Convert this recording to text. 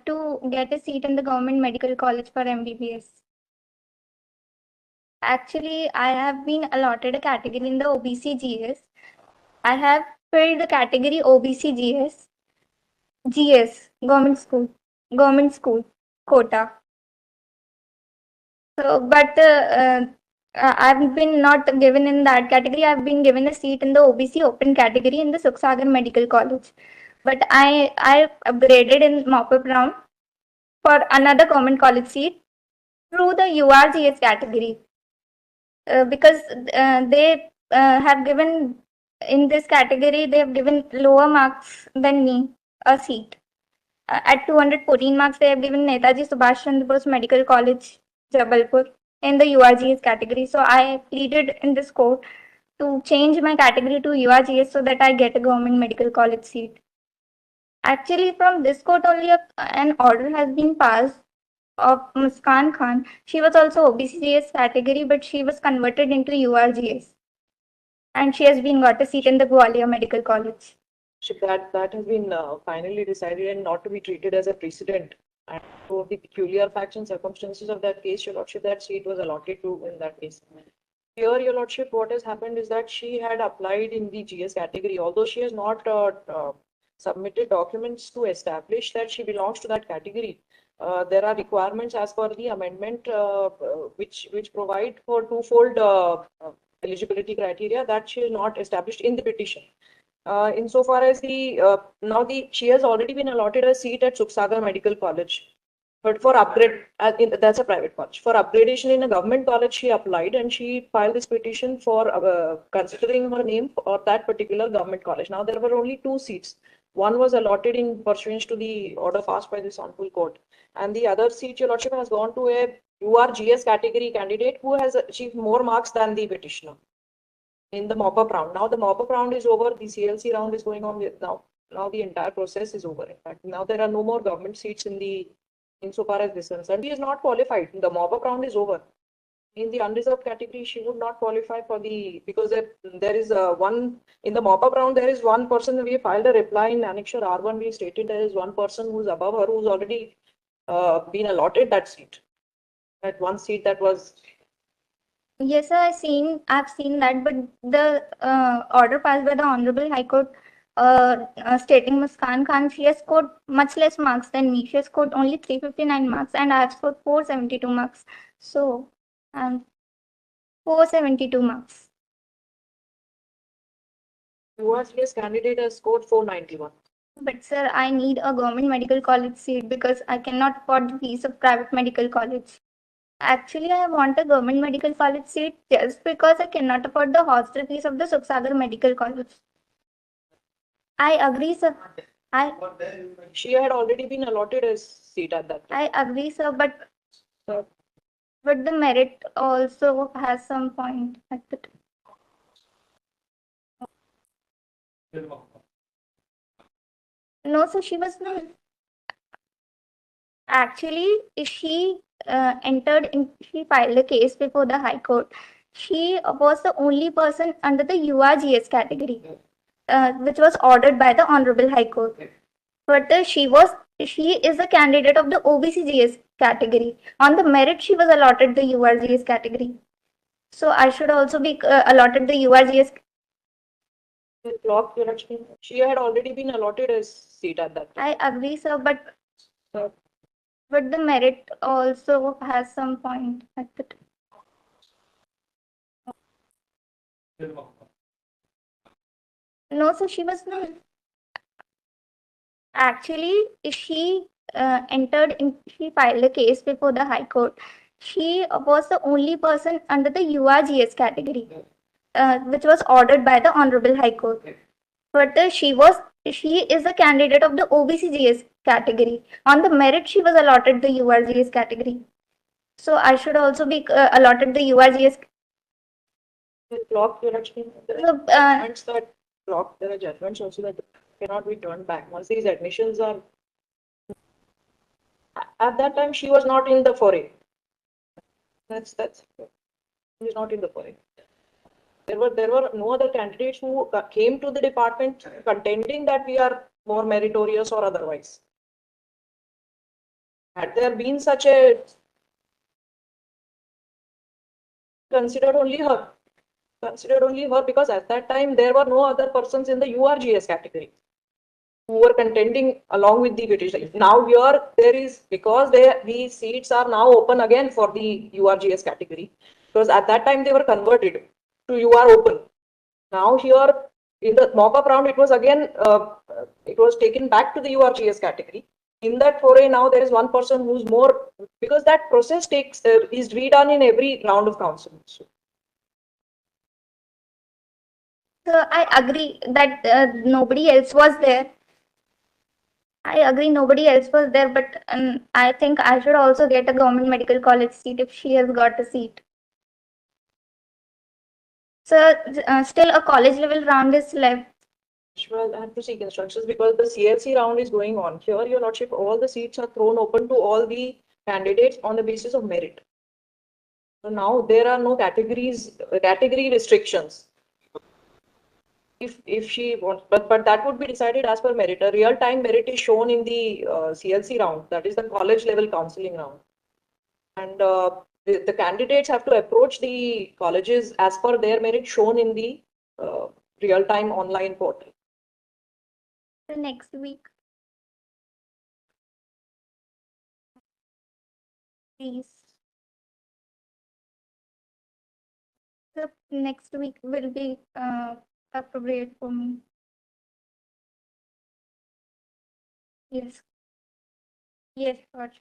to get a seat in the government medical college for MBBS. Actually, I have been allotted a category in the OBC GS. I have filled the category OBC GS, government school quota. So, but I've been not given in that category. I've been given a seat in the OBC open category in the Suksagar Medical College. But I upgraded in mop-up round for another government college seat through the URGS category because they have given in this category they have given lower marks than me a seat. At 214 marks, they have given Netaji Subhash Chandra Bose Medical College, Jabalpur, in the URGS category. So I pleaded in this court to change my category to URGS so that I get a government medical college seat. Actually, from this court only an order has been passed of Muskan Khan. She was also OBCS category, but she was converted into URGS. And she has been got a seat in the Gwalior Medical College. That has been finally decided and not to be treated as a precedent. And so the peculiar facts and circumstances of that case, Your Lordship, that seat was allotted to in that case. Here, Your Lordship, what has happened is that she had applied in the GS category, although she has not submitted documents to establish that she belongs to that category. There are requirements as per the amendment which provide for twofold eligibility criteria that she is not established in the petition. Insofar as she has already been allotted a seat at Suksagar Medical College. But for upgrade, that's a private college. For upgradation in a government college, she applied and she filed this petition for considering her name for that particular government college. Now, there were only 2 seats. One was allotted in pursuance to the order passed by this honorable court. And the other seat, Your Lordship, has gone to a URGS category candidate who has achieved more marks than the petitioner in the mop-up round. Now the mop-up round is over. The CLC round is going on now. Now the entire process is over. In fact, now there are no more government seats insofar as this concerned. She is not qualified. The mop-up round is over. In the unreserved category, she would not qualify for because there is one in the mop-up round. There is one person. We filed a reply in Annexure R1. We stated there is one person who's above her who's already been allotted that seat. That one seat that was. Yes, sir, I've seen that, but the order passed by the Honorable High Court stating Muskan Khan, she has scored much less marks than me. She has scored only 359 marks and I have scored 472 marks. So, 472 marks. URGS candidate has scored 491. But sir, I need a government medical college seat because I cannot afford the fees of private medical college. Actually, I want a government medical college seat just because I cannot afford the hostel fees of the Suksagar Medical College. I agree, sir. She had already been allotted a seat at that time. I agree, sir, but the merit also has some point at the time. No, so she was not. Actually, she she filed a case before the High Court. She was the only person under the URGS category, which was ordered by the Honorable High Court. But she is a candidate of the OBCGS category. On the merit, she was allotted the URGS category. So I should also be allotted the URGS. She had already been allotted a seat at that time. I agree, sir, but the merit also has some point at the time. No, so she was not. Actually, she she filed a case before the High Court. She was the only person under the URGS category, which was ordered by the Honorable High Court. But she is a candidate of the OBCGS category. On the merit, she was allotted the URGS category. So I should also be allotted the URGS. There are judgments also that cannot be turned back. Once these admissions are. At that time, she was not in the foray. She was not in the foray. There were no other candidates who came to the department contending that we are more meritorious or otherwise. Had there been such a considered only her, because at that time there were no other persons in the URGS category who were contending along with the petitioner. Now here there is, because these seats are now open again for the URGS category, because at that time they were converted to UR open. Now here in the mock-up round it was again it was taken back to the URGS category. In that foray now there is one person who's more, because that process takes is redone in every round of counseling. So I agree that nobody else was there. I agree nobody else was there, but I think I should also get a government medical college seat if she has got a seat. So still a college level round is left. Well, I have to seek instructions because the CLC round is going on. Here, Your Lordship, all the seats are thrown open to all the candidates on the basis of merit. So now there are no category restrictions. If she wants, but that would be decided as per merit. A real time merit is shown in the CLC round, that is the college level counseling round, and the candidates have to approach the colleges as per their merit shown in the real time online portal. The next week, please. The next week will be appropriate for me. Yes. Yes, George.